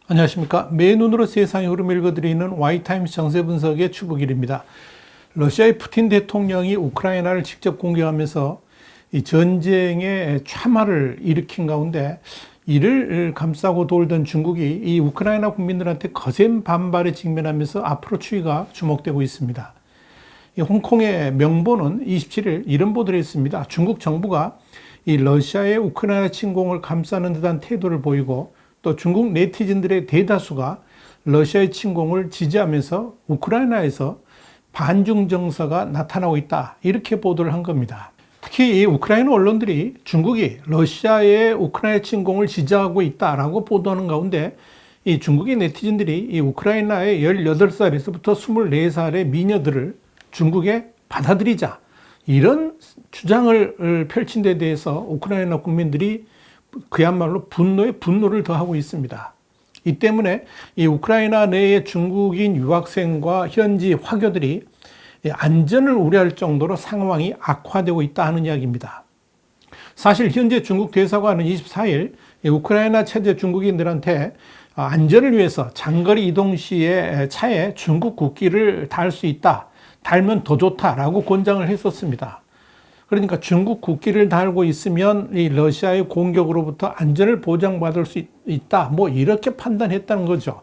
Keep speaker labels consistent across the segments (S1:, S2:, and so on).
S1: 안녕하십니까. 맨눈으로 세상의 흐름을 읽어드리는 와이타임스 정세분석의 추부길입니다. 러시아의 푸틴 대통령이 우크라이나를 직접 공격하면서 이 전쟁의 참화를 일으킨 가운데 이를 감싸고 돌던 중국이 이 우크라이나 국민들한테 거센 반발에 직면하면서 앞으로 추이가 주목되고 있습니다. 이 홍콩의 명보는 27일 이런 보도를 했습니다. 중국 정부가 이 러시아의 우크라이나 침공을 감싸는 듯한 태도를 보이고 또 중국 네티즌들의 대다수가 러시아의 침공을 지지하면서 우크라이나에서 반중 정서가 나타나고 있다. 이렇게 보도를 한 겁니다. 특히 이 우크라이나 언론들이 중국이 러시아의 우크라이나 침공을 지지하고 있다라고 보도하는 가운데 이 중국의 네티즌들이 이 우크라이나의 18살에서부터 24살의 미녀들을 중국에 받아들이자 이런 주장을 펼친 데 대해서 우크라이나 국민들이 그야말로 분노에 분노를 더하고 있습니다. 이 때문에 이 우크라이나 내의 중국인 유학생과 현지 화교들이 안전을 우려할 정도로 상황이 악화되고 있다 하는 이야기입니다. 사실 현재 중국 대사관은 24일 우크라이나 체제 중국인들한테 안전을 위해서 장거리 이동 시에 차에 중국 국기를 달 수 있다, 달면 더 좋다라고 권장을 했었습니다. 그러니까 중국 국기를 달고 있으면 이 러시아의 공격으로부터 안전을 보장받을 수 있다. 뭐 이렇게 판단했다는 거죠.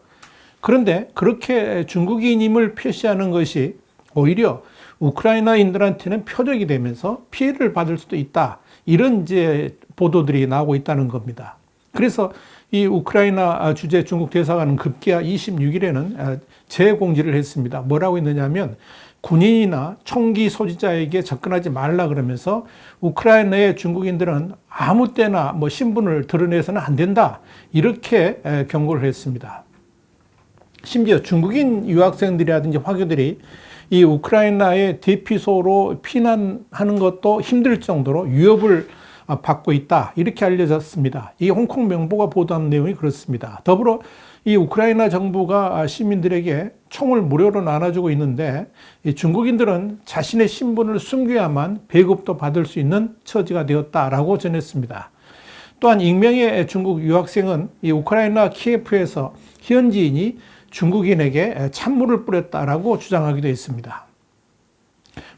S1: 그런데 그렇게 중국인임을 표시하는 것이 오히려 우크라이나인들한테는 표적이 되면서 피해를 받을 수도 있다. 이런 이제 보도들이 나오고 있다는 겁니다. 그래서 이 우크라이나 주재 중국 대사관은 급기야 26일에는 재공지를 했습니다. 뭐라고 했느냐면 군인이나 총기 소지자에게 접근하지 말라 그러면서 우크라이나의 중국인들은 아무 때나 뭐 신분을 드러내서는 안 된다. 이렇게 경고를 했습니다. 심지어 중국인 유학생들이라든지 화교들이 이 우크라이나의 대피소로 피난하는 것도 힘들 정도로 위협을 받고 있다. 이렇게 알려졌습니다. 이 홍콩 명보가 보도한 내용이 그렇습니다. 더불어 이 우크라이나 정부가 시민들에게 총을 무료로 나눠주고 있는데 이 중국인들은 자신의 신분을 숨겨야만 배급도 받을 수 있는 처지가 되었다라고 전했습니다. 또한 익명의 중국 유학생은 이 우크라이나 키예프에서 현지인이 중국인에게 찬물을 뿌렸다라고 주장하기도 했습니다.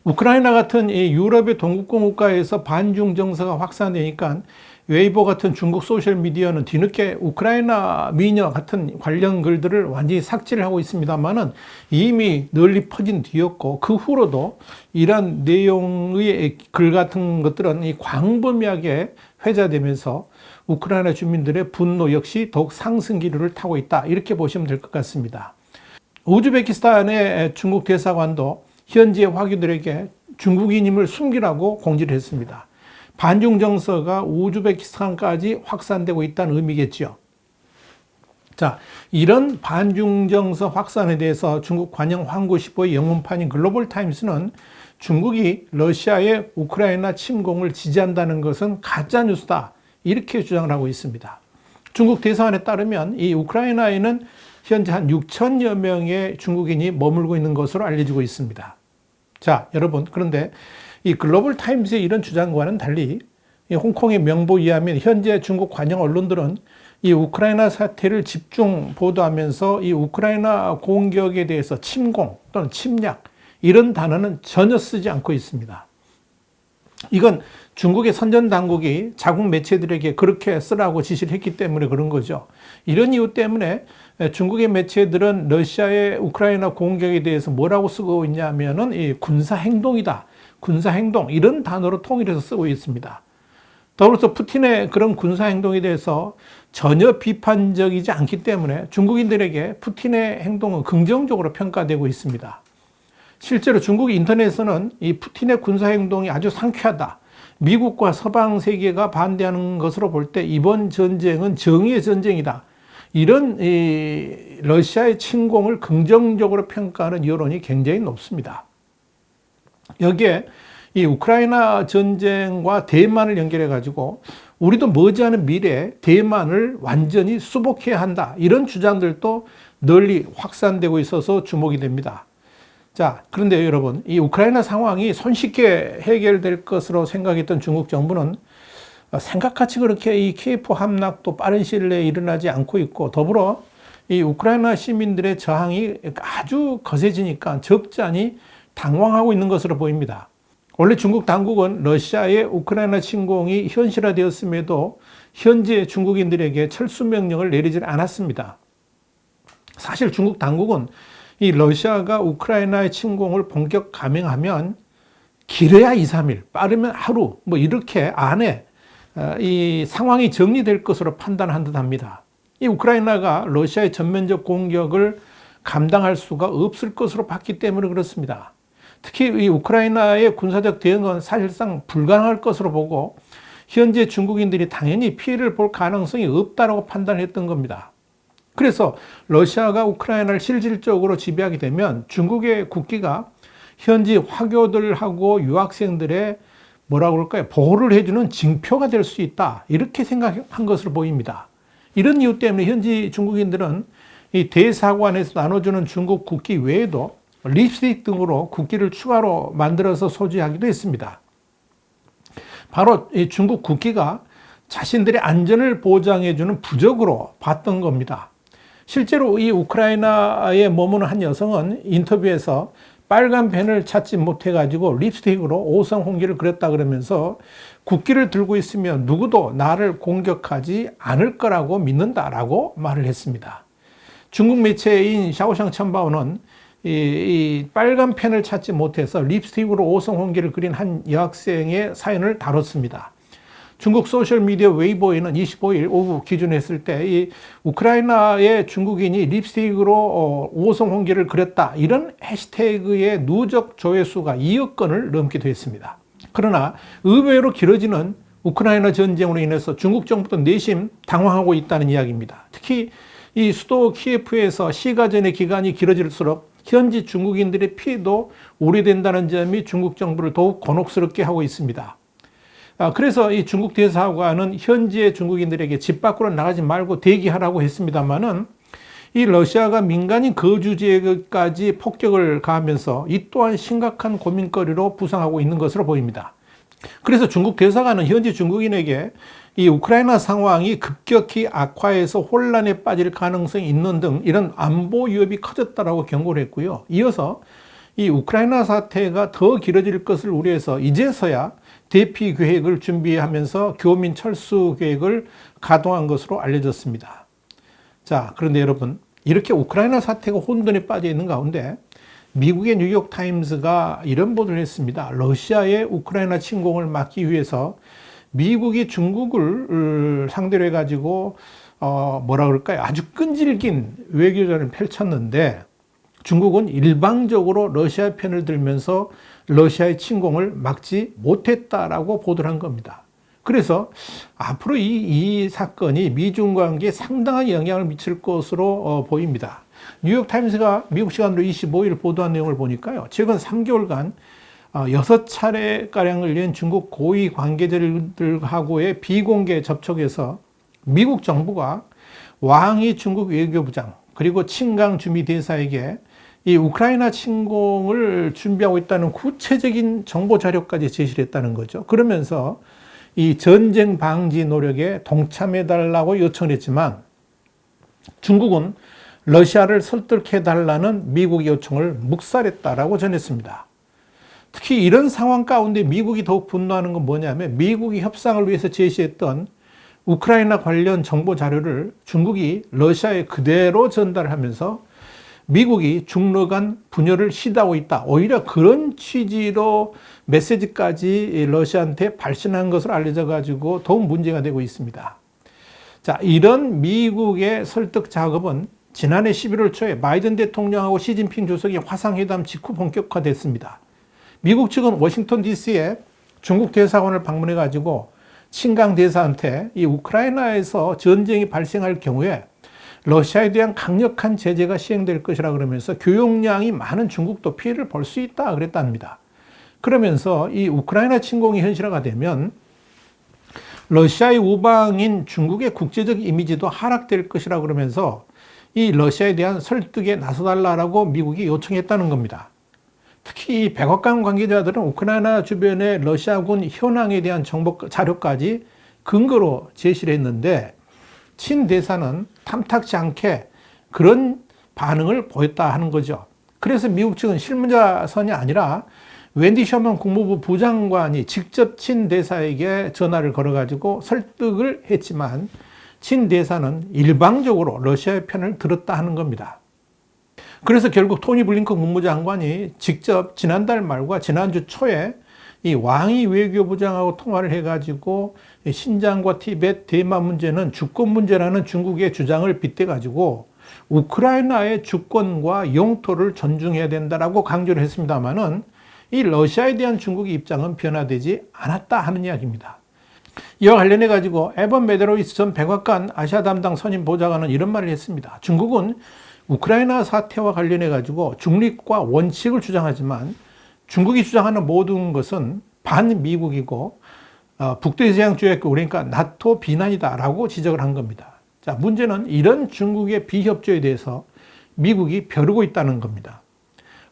S1: 우크라이나 같은 이 유럽의 동국권 국가에서 반중 정서가 확산되니까 웨이보 같은 중국 소셜미디어는 뒤늦게 우크라이나 미녀 같은 관련 글들을 완전히 삭제를 하고 있습니다만은 이미 널리 퍼진 뒤였고 그 후로도 이런 내용의 글 같은 것들은 이 광범위하게 회자되면서 우크라이나 주민들의 분노 역시 더욱 상승 기류를 타고 있다. 이렇게 보시면 될 것 같습니다. 우즈베키스탄의 중국 대사관도 현지의 화교들에게 중국인임을 숨기라고 공지를 했습니다. 반중 정서가 우즈베키스탄까지 확산되고 있다는 의미겠죠. 자, 이런 반중 정서 확산에 대해서 중국 관영 황구시보의 영문판인 글로벌 타임스는 중국이 러시아의 우크라이나 침공을 지지한다는 것은 가짜 뉴스다. 이렇게 주장을 하고 있습니다. 중국 대사관에 따르면 이 우크라이나에는 현재 한 6천여 명의 중국인이 머물고 있는 것으로 알려지고 있습니다. 자, 여러분, 그런데 이 글로벌 타임스의 이런 주장과는 달리 이 홍콩의 명보에 의하면 현재 중국 관영 언론들은 이 우크라이나 사태를 집중 보도하면서 이 우크라이나 공격에 대해서 침공 또는 침략 이런 단어는 전혀 쓰지 않고 있습니다. 이건 중국의 선전 당국이 자국 매체들에게 그렇게 쓰라고 지시를 했기 때문에 그런 거죠. 이런 이유 때문에 중국의 매체들은 러시아의 우크라이나 공격에 대해서 뭐라고 쓰고 있냐면은 이 군사행동이다. 군사행동 이런 단어로 통일해서 쓰고 있습니다. 더불어서 푸틴의 그런 군사행동에 대해서 전혀 비판적이지 않기 때문에 중국인들에게 푸틴의 행동은 긍정적으로 평가되고 있습니다. 실제로 중국 인터넷에서는 이 푸틴의 군사행동이 아주 상쾌하다. 미국과 서방 세계가 반대하는 것으로 볼 때 이번 전쟁은 정의의 전쟁이다. 이런 러시아의 침공을 긍정적으로 평가하는 여론이 굉장히 높습니다. 여기에 이 우크라이나 전쟁과 대만을 연결해 가지고 우리도 머지않은 미래에 대만을 완전히 수복해야 한다. 이런 주장들도 널리 확산되고 있어서 주목이 됩니다. 자, 그런데 여러분, 이 우크라이나 상황이 손쉽게 해결될 것으로 생각했던 중국 정부는 생각같이 그렇게 이 키예프 함락도 빠른 시일 내에 일어나지 않고 있고, 더불어 이 우크라이나 시민들의 저항이 아주 거세지니까 적잖이 당황하고 있는 것으로 보입니다. 원래 중국 당국은 러시아의 우크라이나 침공이 현실화되었음에도 현재 중국인들에게 철수 명령을 내리지 않았습니다. 사실 중국 당국은 이 러시아가 우크라이나의 침공을 본격 감행하면 길어야 2, 3일, 빠르면 하루, 이렇게 안에 이 상황이 정리될 것으로 판단한 듯 합니다. 이 우크라이나가 러시아의 전면적 공격을 감당할 수가 없을 것으로 봤기 때문에 그렇습니다. 특히 이 우크라이나의 군사적 대응은 사실상 불가능할 것으로 보고 현재 중국인들이 당연히 피해를 볼 가능성이 없다고 판단했던 겁니다. 그래서 러시아가 우크라이나를 실질적으로 지배하게 되면 중국의 국기가 현지 화교들하고 유학생들의 보호를 해주는 징표가 될 수 있다. 이렇게 생각한 것으로 보입니다. 이런 이유 때문에 현지 중국인들은 이 대사관에서 나눠주는 중국 국기 외에도 립스틱 등으로 국기를 추가로 만들어서 소지하기도 했습니다. 바로 이 중국 국기가 자신들의 안전을 보장해주는 부적으로 봤던 겁니다. 실제로 이 우크라이나에 머무는 한 여성은 인터뷰에서 빨간 펜을 찾지 못해가지고 립스틱으로 오성 홍기를 그렸다 그러면서 국기를 들고 있으면 누구도 나를 공격하지 않을 거라고 믿는다라고 말을 했습니다. 중국 매체인 샤오샹 첨바오는 이 빨간 펜을 찾지 못해서 립스틱으로 오성 홍기를 그린 한 여학생의 사연을 다뤘습니다. 중국 소셜미디어 웨이보에는 25일 오후 기준했을 때 이 우크라이나의 중국인이 립스틱으로 오성 홍기를 그렸다 이런 해시태그의 누적 조회수가 2억 건을 넘기도 했습니다. 그러나 의외로 길어지는 우크라이나 전쟁으로 인해서 중국 정부도 내심 당황하고 있다는 이야기입니다. 특히 이 수도 키예프에서 시가전의 기간이 길어질수록 현지 중국인들의 피해도 우려된다는 점이 중국 정부를 더욱 곤혹스럽게 하고 있습니다. 그래서 이 중국 대사관은 현지의 중국인들에게 집 밖으로 나가지 말고 대기하라고 했습니다만은 이 러시아가 민간인 거주지에까지 폭격을 가하면서 이 또한 심각한 고민거리로 부상하고 있는 것으로 보입니다. 그래서 중국 대사관은 현지 중국인에게 이 우크라이나 상황이 급격히 악화해서 혼란에 빠질 가능성이 있는 등 이런 안보 위협이 커졌다라고 경고를 했고요. 이어서 이 우크라이나 사태가 더 길어질 것을 우려해서 이제서야 대피 계획을 준비하면서 교민 철수 계획을 가동한 것으로 알려졌습니다. 자, 그런데 여러분, 이렇게 우크라이나 사태가 혼돈에 빠져 있는 가운데 미국의 뉴욕타임스가 이런 보도를 했습니다. 러시아의 우크라이나 침공을 막기 위해서 미국이 중국을 상대로 해가지고 아주 끈질긴 외교전을 펼쳤는데 중국은 일방적으로 러시아 편을 들면서 러시아의 침공을 막지 못했다라고 보도를 한 겁니다. 그래서 앞으로 이 사건이 미중 관계에 상당한 영향을 미칠 것으로 보입니다. 뉴욕타임스가 미국 시간으로 25일 보도한 내용을 보니까요. 최근 3개월간 6차례가량을 낸 중국 고위 관계자들하고의 비공개 접촉에서 미국 정부가 왕이 중국 외교부장 그리고 칭강 주미 대사에게 이 우크라이나 침공을 준비하고 있다는 구체적인 정보 자료까지 제시를 했다는 거죠. 그러면서 이 전쟁 방지 노력에 동참해달라고 요청을 했지만 중국은 러시아를 설득해달라는 미국의 요청을 묵살했다라고 전했습니다. 특히 이런 상황 가운데 미국이 더욱 분노하는 건 뭐냐면 미국이 협상을 위해서 제시했던 우크라이나 관련 정보 자료를 중국이 러시아에 그대로 전달하면서 미국이 중러 간 분열을 시도하고 있다. 오히려 그런 취지로 메시지까지 러시아한테 발신한 것으로 알려져 가지고 더욱 문제가 되고 있습니다. 자, 이런 미국의 설득 작업은 지난해 11월 초에 바이든 대통령하고 시진핑 주석의 화상회담 직후 본격화됐습니다. 미국 측은 워싱턴 DC에 중국 대사관을 방문해 가지고 칭강 대사한테 이 우크라이나에서 전쟁이 발생할 경우에 러시아에 대한 강력한 제재가 시행될 것이라 그러면서 교역량이 많은 중국도 피해를 볼 수 있다 그랬답니다. 그러면서 이 우크라이나 침공이 현실화가 되면 러시아의 우방인 중국의 국제적 이미지도 하락될 것이라 그러면서 이 러시아에 대한 설득에 나서달라고 미국이 요청했다는 겁니다. 특히 이 백악관 관계자들은 우크라이나 주변의 러시아군 현황에 대한 정보 자료까지 근거로 제시를 했는데 친 대사는 탐탁지 않게 그런 반응을 보였다 하는 거죠. 그래서 미국 측은 실무자선이 아니라 웬디 셔먼 국무부 부장관이 직접 친 대사에게 전화를 걸어가지고 설득을 했지만 친 대사는 일방적으로 러시아의 편을 들었다 하는 겁니다. 그래서 결국 토니 블링컨 국무장관이 직접 지난달 말과 지난주 초에 이 왕이 외교부장하고 통화를 해가지고 신장과 티베트, 대만 문제는 주권 문제라는 중국의 주장을 빗대가지고 우크라이나의 주권과 영토를 존중해야 된다라고 강조를 했습니다만은 이 러시아에 대한 중국의 입장은 변화되지 않았다 하는 이야기입니다. 이와 관련해 가지고 에번 메데로비치 전 백악관 아시아 담당 선임 보좌관은 이런 말을 했습니다. 중국은 우크라이나 사태와 관련해 가지고 중립과 원칙을 주장하지만 중국이 주장하는 모든 것은 반미국이고 북대서양조약국 그러니까 나토 비난이다라고 지적을 한 겁니다. 자, 문제는 이런 중국의 비협조에 대해서 미국이 벼르고 있다는 겁니다.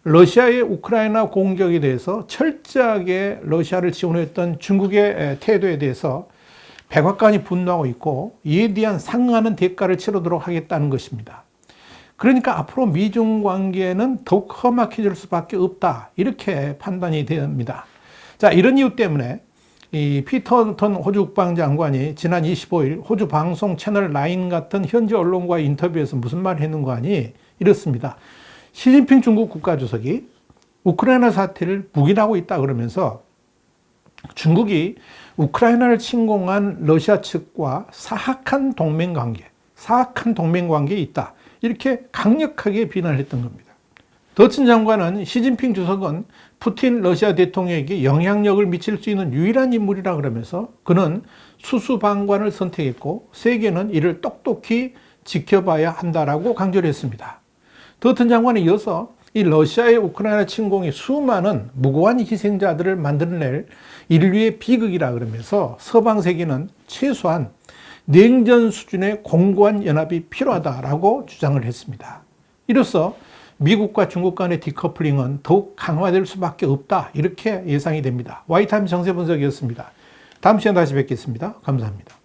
S1: 러시아의 우크라이나 공격에 대해서 철저하게 러시아를 지원했던 중국의 태도에 대해서 백악관이 분노하고 있고 이에 대한 상응하는 대가를 치르도록 하겠다는 것입니다. 그러니까 앞으로 미중 관계는 더욱 험악해질 수밖에 없다 이렇게 판단이 됩니다. 자, 이런 이유 때문에 이 피터 턴 호주 국방장관이 지난 25일 호주 방송 채널 9 같은 현지 언론과의 인터뷰에서 무슨 말을 했는 거 아니? 이렇습니다. 시진핑 중국 국가주석이 우크라이나 사태를 묵인하고 있다 그러면서 중국이 우크라이나를 침공한 러시아 측과 사악한 동맹관계에 있다. 이렇게 강력하게 비난을 했던 겁니다. 더친 장관은 시진핑 주석은 푸틴 러시아 대통령에게 영향력을 미칠 수 있는 유일한 인물이라 그러면서 그는 수수방관을 선택했고 세계는 이를 똑똑히 지켜봐야 한다라고 강조를 했습니다. 더튼 장관은 이어서 이 러시아의 우크라이나 침공이 수많은 무고한 희생자들을 만들어낼 인류의 비극이라 그러면서 서방 세계는 최소한 냉전 수준의 공고한 연합이 필요하다라고 주장을 했습니다. 이로써 미국과 중국 간의 디커플링은 더욱 강화될 수밖에 없다 이렇게 예상이 됩니다. 와이타임 정세 분석이었습니다. 다음 시간에 다시 뵙겠습니다. 감사합니다.